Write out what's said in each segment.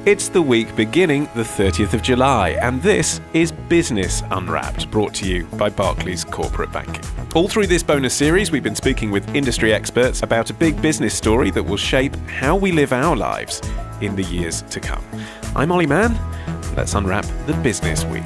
It's the week beginning the 30th of July, and this is Business Unwrapped, brought to you by Barclays Corporate Banking. All through this bonus series, we've been speaking with industry experts about a big business story that will shape how we live our lives in the years to come. I'm Olly Mann. Let's unwrap the business week.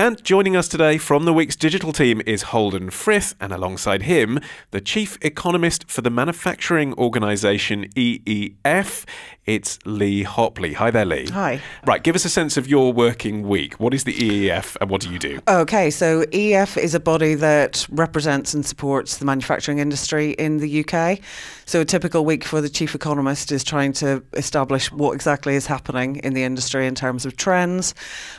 And joining us today from the week's digital team is Holden Frith, and alongside him, the chief economist for the manufacturing organisation EEF. It's Lee Hopley. Hi there, Lee. Hi. Right, give us a sense of your working week. What is the EEF and what do you do? Okay, so EEF is a body that represents and supports the manufacturing industry in the UK. So a typical week for the chief economist is trying to establish what exactly is happening in the industry in terms of trends,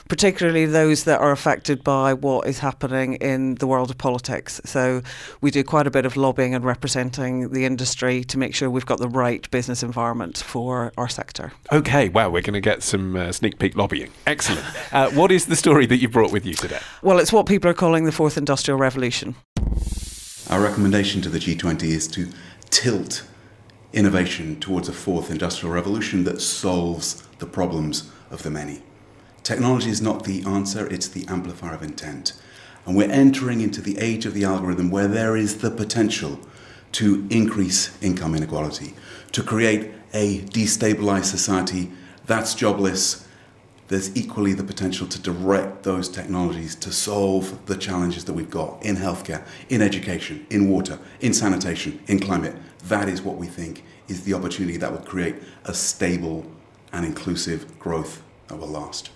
particularly those that are affected by what is happening in the world of politics. So we do quite a bit of lobbying and representing the industry to make sure we've got the right business environment for our sector. Okay, wow, we're going to get some sneak peek lobbying. Excellent. What is the story that you brought with you today? Well, it's what people are calling the fourth industrial revolution. Our recommendation to the G20 is to tilt innovation towards a fourth industrial revolution that solves the problems of the many. Technology is not the answer, it's the amplifier of intent. And we're entering into the age of the algorithm where there is the potential to increase income inequality, to create a destabilized society that's jobless. There's equally the potential to direct those technologies to solve the challenges that we've got in healthcare, in education, in water, in sanitation, in climate. That is what we think is the opportunity that would create a stable and inclusive growth that will last.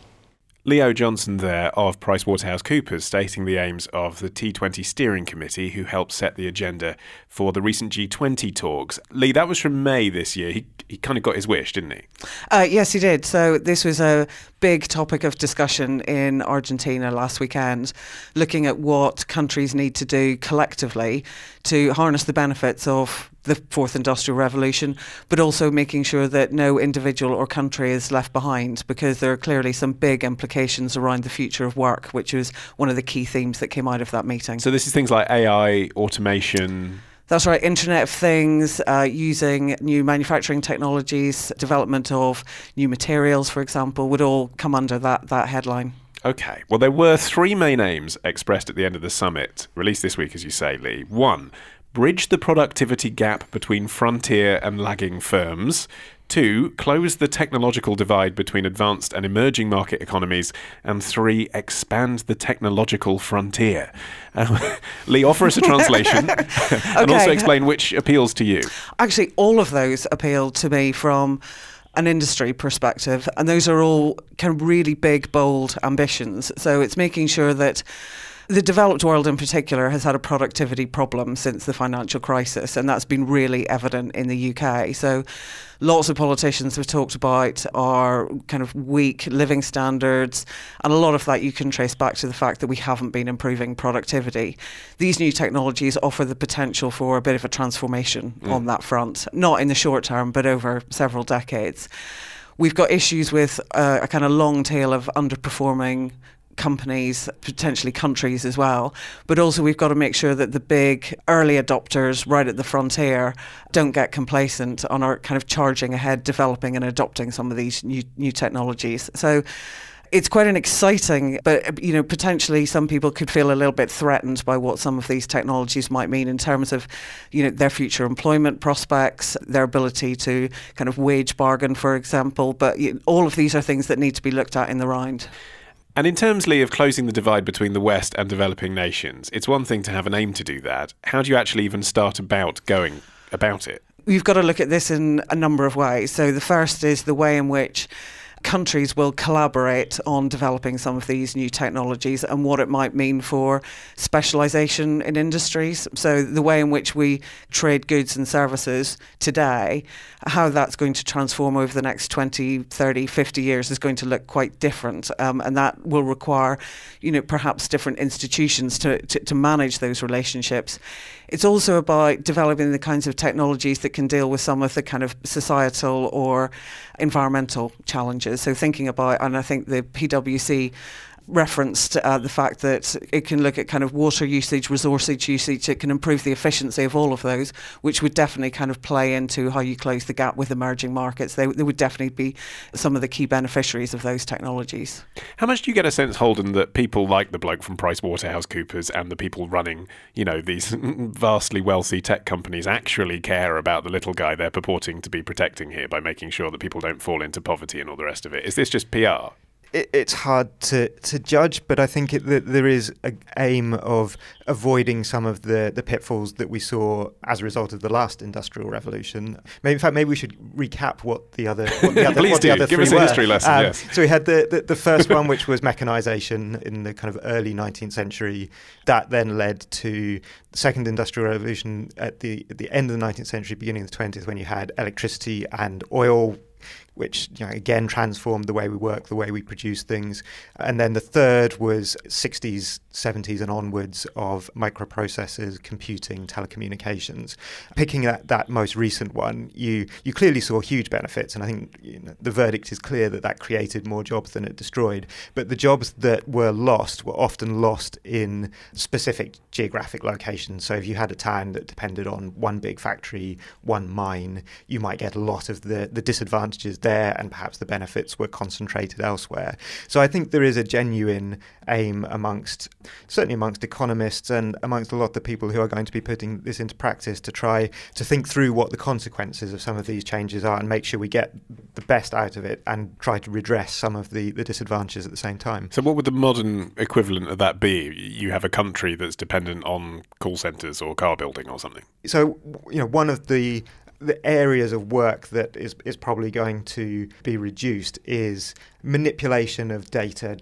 Leo Johnson there of PricewaterhouseCoopers stating the aims of the T20 Steering Committee, who helped set the agenda for the recent G20 talks. Lee, that was from May this year. He kind of got his wish, didn't he? Yes, he did. So this was a big topic of discussion in Argentina last weekend, looking at what countries need to do collectively to harness the benefits of the fourth industrial revolution, but also making sure that no individual or country is left behind, because there are clearly some big implications around the future of work, which was one of the key themes that came out of that meeting. So this is things like AI, automation. That's right, Internet of Things, using new manufacturing technologies, development of new materials, for example, would all come under that headline. Okay, well, there were three main aims expressed at the end of the summit, released this week, as you say, Lee. One, bridge the productivity gap between frontier and lagging firms. Two, close the technological divide between advanced and emerging market economies. And three, expand the technological frontier. Lee, offer us a translation and also explain which appeals to you. Actually, all of those appeal to me from an industry perspective, and those are all kind of really big, bold ambitions. So it's making sure that the developed world in particular has had a productivity problem since the financial crisis, and that's been really evident in the UK. So lots of politicians have talked about our kind of weak living standards, and a lot of that you can trace back to the fact that we haven't been improving productivity. These new technologies offer the potential for a bit of a transformation on that front, not in the short term, but over several decades. We've got issues with a kind of long tail of underperforming companies, potentially countries as well, but also we've got to make sure that the big early adopters right at the frontier don't get complacent on our kind of charging ahead, developing and adopting some of these new technologies. So it's quite an exciting, but potentially some people could feel a little bit threatened by what some of these technologies might mean in terms of their future employment prospects, their ability to kind of wage bargain, for example. But all of these are things that need to be looked at in the round. And in terms, Lee, of closing the divide between the West and developing nations, it's one thing to have an aim to do that. How do you actually even start going about it? We've got to look at this in a number of ways. So the first is the way in which countries will collaborate on developing some of these new technologies and what it might mean for specialisation in industries. So the way in which we trade goods and services today, how that's going to transform over the next 20, 30, 50 years is going to look quite different. And that will require, perhaps different institutions to manage those relationships. It's also about developing the kinds of technologies that can deal with some of the kind of societal or environmental challenges. So thinking about, and I think the PwC referenced the fact that it can look at kind of water usage, resource usage. It can improve the efficiency of all of those, which would definitely kind of play into how you close the gap with emerging markets. They would definitely be some of the key beneficiaries of those technologies. How much do you get a sense, Holden, that people like the bloke from PricewaterhouseCoopers and the people running, these vastly wealthy tech companies actually care about the little guy they're purporting to be protecting here by making sure that people don't fall into poverty and all the rest of it? Is this just PR? It's hard to judge, but I think there is an aim of avoiding some of the pitfalls that we saw as a result of the last industrial revolution. Maybe we should recap what the other Please do. Give us a history lesson. Yes. So we had the first one, which was mechanization in the kind of early 19th century. That then led to the second industrial revolution at the end of the 19th century, beginning of the 20th, when you had electricity and oil, which again transformed the way we work, the way we produce things. And then the third was 60s, 70s and onwards of microprocessors, computing, telecommunications. Picking that most recent one, you clearly saw huge benefits, and I think the verdict is clear that created more jobs than it destroyed. But the jobs that were lost were often lost in specific geographic locations. So if you had a town that depended on one big factory, one mine, you might get a lot of the disadvantages there, and perhaps the benefits were concentrated elsewhere. So I think there is a genuine aim certainly amongst economists and amongst a lot of the people who are going to be putting this into practice to try to think through what the consequences of some of these changes are and make sure we get the best out of it and try to redress some of the disadvantages at the same time. So what would the modern equivalent of that be? You have a country that's dependent on call centres or car building or something. So, one of the areas of work that is probably going to be reduced is manipulation of data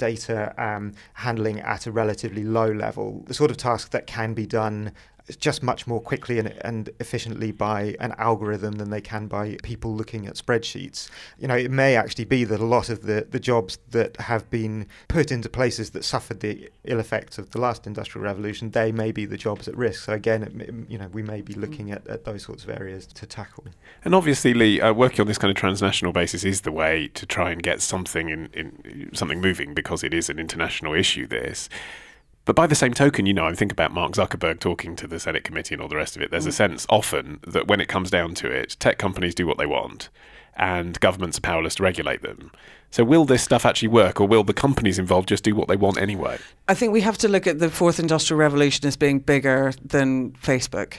handling at a relatively low level, the sort of task that can be done just much more quickly and efficiently by an algorithm than they can by people looking at spreadsheets. It may actually be that a lot of the jobs that have been put into places that suffered the ill effects of the last industrial revolution, they may be the jobs at risk. So again, we may be looking at those sorts of areas to tackle. And obviously, Lee, working on this kind of transnational basis is the way to try and get something in something moving, because it is an international issue, this. But by the same token, I think about Mark Zuckerberg talking to the Senate committee and all the rest of it. There's a sense often that when it comes down to it, tech companies do what they want and governments are powerless to regulate them. So will this stuff actually work, or will the companies involved just do what they want anyway? I think we have to look at the fourth industrial revolution as being bigger than Facebook.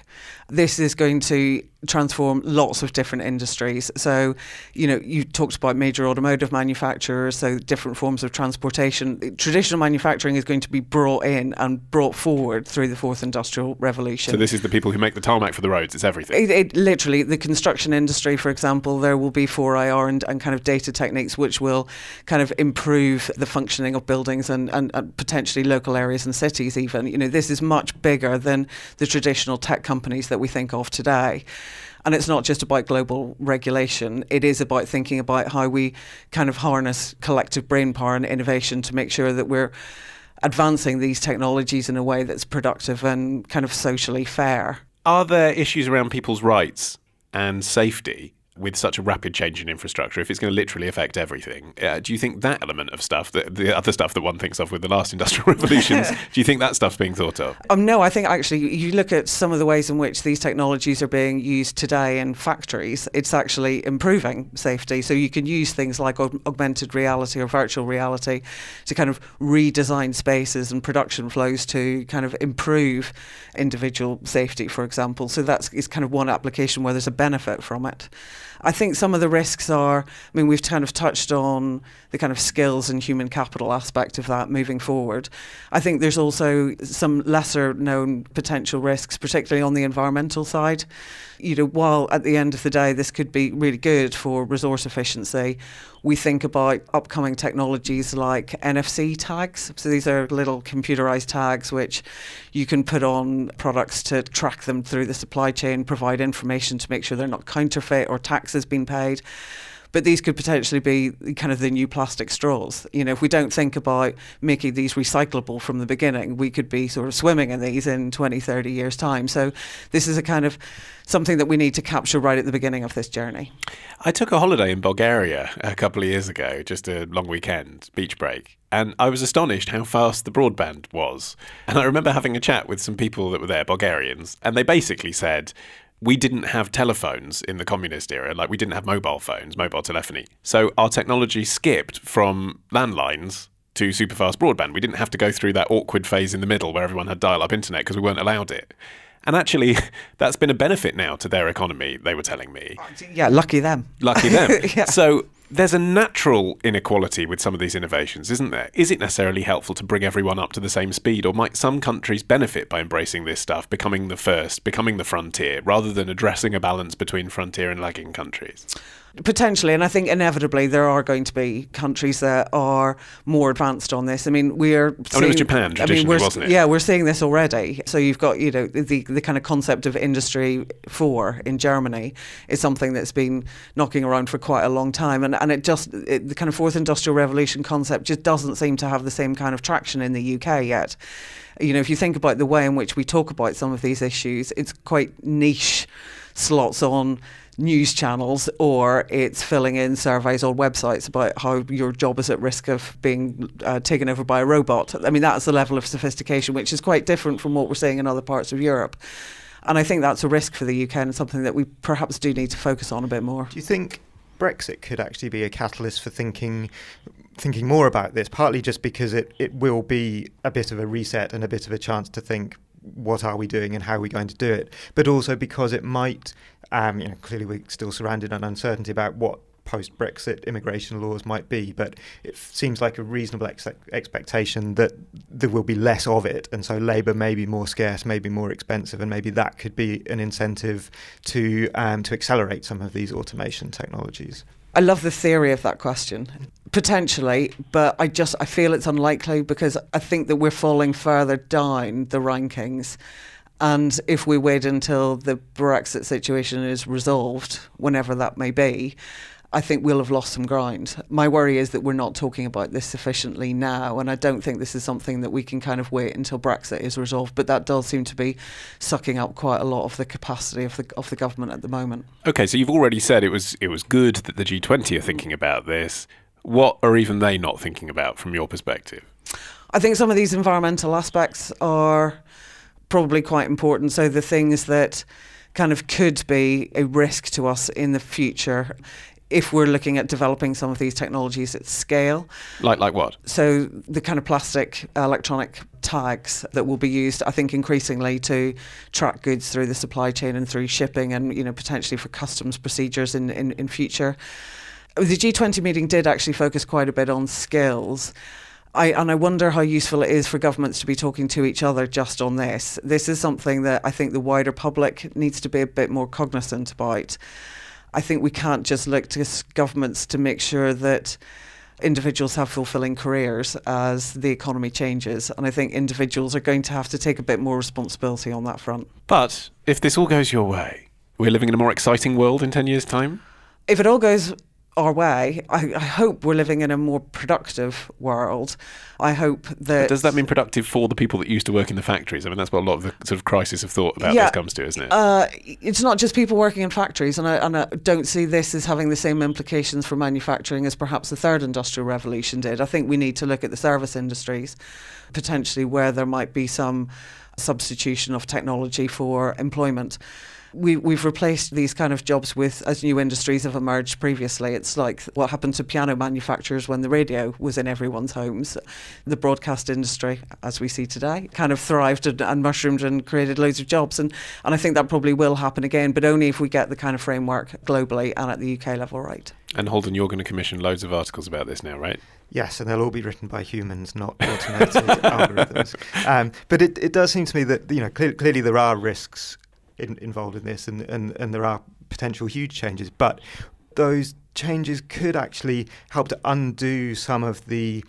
This is going to transform lots of different industries. So, you talked about major automotive manufacturers, so different forms of transportation. Traditional manufacturing is going to be brought in and brought forward through the fourth industrial revolution. So this is the people who make the tarmac for the roads, it's everything. It literally, the construction industry, for example, there will be 4IR and kind of data techniques which will kind of improve the functioning of buildings and potentially local areas and cities even. This is much bigger than the traditional tech companies that we think of today. And it's not just about global regulation. It is about thinking about how we kind of harness collective brain power and innovation to make sure that we're advancing these technologies in a way that's productive and kind of socially fair. Are there issues around people's rights and safety with such a rapid change in infrastructure, if it's going to literally affect everything? Do you think that element of stuff, the other stuff that one thinks of with the last industrial revolutions, do you think that stuff's being thought of? No, I think actually you look at some of the ways in which these technologies are being used today in factories, it's actually improving safety. So you can use things like augmented reality or virtual reality to kind of redesign spaces and production flows to kind of improve individual safety, for example. So is kind of one application where there's a benefit from it. I think some of the risks are, we've kind of touched on the kind of skills and human capital aspect of that moving forward. I think there's also some lesser known potential risks, particularly on the environmental side. While at the end of the day this could be really good for resource efficiency, we think about upcoming technologies like NFC tags. So these are little computerized tags which you can put on products to track them through the supply chain, provide information to make sure they're not counterfeit or tax has been paid. But these could potentially be kind of the new plastic straws. You know, if we don't think about making these recyclable from the beginning, we could be sort of swimming in these in 20, 30 years' time. So this is a kind of something that we need to capture right at the beginning of this journey. I took a holiday in Bulgaria a couple of years ago, just a long weekend, beach break, and I was astonished how fast the broadband was. And I remember having a chat with some people that were there, Bulgarians, and they basically said, we didn't have telephones in the communist era, like we didn't have mobile phones, mobile telephony. So our technology skipped from landlines to superfast broadband. We didn't have to go through that awkward phase in the middle where everyone had dial-up internet because we weren't allowed it. And actually, that's been a benefit now to their economy, they were telling me. Yeah, lucky them. Lucky them. Yeah. So there's a natural inequality with some of these innovations, isn't there? Is it necessarily helpful to bring everyone up to the same speed, or might some countries benefit by embracing this stuff, becoming the first, becoming the frontier, rather than addressing a balance between frontier and lagging countries? Potentially, and I think inevitably there are going to be countries that are more advanced on this. I mean, we're seeing, it was Japan traditionally, wasn't it? Yeah, we're seeing this already. So you've got, you know, the kind of concept of Industry 4 in Germany is something that's been knocking around for quite a long time, and the kind of fourth industrial revolution concept just doesn't seem to have the same kind of traction in the UK yet. You know, if you think about the way in which we talk about some of these issues, it's quite niche slots on news channels, or it's filling in surveys on websites about how your job is at risk of being taken over by a robot. I mean, that's the level of sophistication which is quite different from what we're seeing in other parts of Europe. And I think that's a risk for the UK and something that we perhaps do need to focus on a bit more. Do you think Brexit could actually be a catalyst for thinking more about this, partly just because it will be a bit of a reset and a bit of a chance to think, what are we doing and how are we going to do it? But also because it might, clearly we're still surrounded in uncertainty about what post-Brexit immigration laws might be, but it seems like a reasonable expectation that there will be less of it, and so labour may be more scarce, maybe more expensive, and maybe that could be an incentive to accelerate some of these automation technologies. I love the theory of that question. Potentially, but I feel it's unlikely, because I think that we're falling further down the rankings. And if we wait until the Brexit situation is resolved, whenever that may be, I think we'll have lost some ground. My worry is that we're not talking about this sufficiently now, and I don't think this is something that we can kind of wait until Brexit is resolved, but that does seem to be sucking up quite a lot of the capacity of the government at the moment. Okay, so you've already said it was good that the G20 are thinking about this. What are even they not thinking about from your perspective? I think some of these environmental aspects are probably quite important. So the things that kind of could be a risk to us in the future if we're looking at developing some of these technologies at scale. Like what? So the kind of plastic electronic tags that will be used, I think, increasingly to track goods through the supply chain and through shipping, and, you know, potentially for customs procedures in future. The G20 meeting did actually focus quite a bit on skills. And I wonder how useful it is for governments to be talking to each other just on this. This is something that I think the wider public needs to be a bit more cognizant about. I think we can't just look to governments to make sure that individuals have fulfilling careers as the economy changes. And I think individuals are going to have to take a bit more responsibility on that front. But if this all goes your way, we're living in a more exciting world in 10 years' time? If it all goes our way, I hope we're living in a more productive world. I hope that... But does that mean productive for the people that used to work in the factories? I mean, that's what a lot of the sort of crisis of thought about this comes to, isn't it? It's not just people working in factories, and I don't see this as having the same implications for manufacturing as perhaps the third industrial revolution did. I think we need to look at the service industries, potentially where there might be some substitution of technology for employment. We've replaced these kind of jobs as new industries have emerged previously. It's like what happened to piano manufacturers when the radio was in everyone's homes. The broadcast industry, as we see today, kind of thrived and mushroomed and created loads of jobs. And I think that probably will happen again, but only if we get the kind of framework globally and at the UK level right. And Holden, you're going to commission loads of articles about this now, right? Yes, and they'll all be written by humans, not automated algorithms. But it does seem to me that, you know, clearly there are risks involved in this, and there are potential huge changes, but those changes could actually help to undo some of the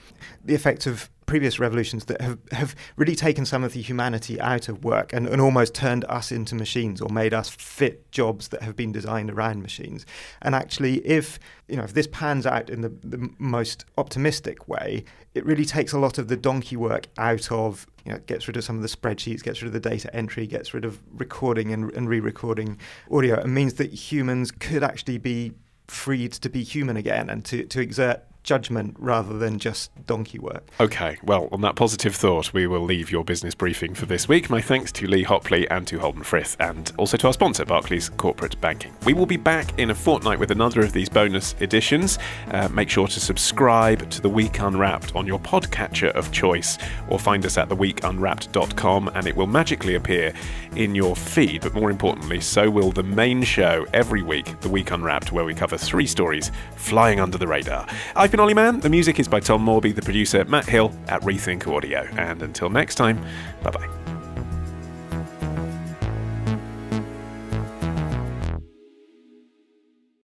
effects of previous revolutions that have really taken some of the humanity out of work and almost turned us into machines or made us fit jobs that have been designed around machines. And actually, if this pans out in the most optimistic way, it really takes a lot of the donkey work out of, gets rid of some of the spreadsheets, gets rid of the data entry, gets rid of recording and re-recording audio, and means that humans could actually be freed to be human again and to exert judgment rather than just donkey work. Okay, well, on that positive thought, we will leave your business briefing for this week. My thanks to Lee Hopley and to Holden Frith, and also to our sponsor, Barclays Corporate Banking. We will be back in a fortnight with another of these bonus editions. Make sure to subscribe to The Week Unwrapped on your podcatcher of choice, or find us at theweekunwrapped.com, and it will magically appear in your feed. But more importantly, so will the main show every week, The Week Unwrapped, where we cover 3 stories flying under the radar. I've been Olly Mann. The music is by Tom Morby, the producer Matt Hill at Rethink Audio. And until next time, bye-bye.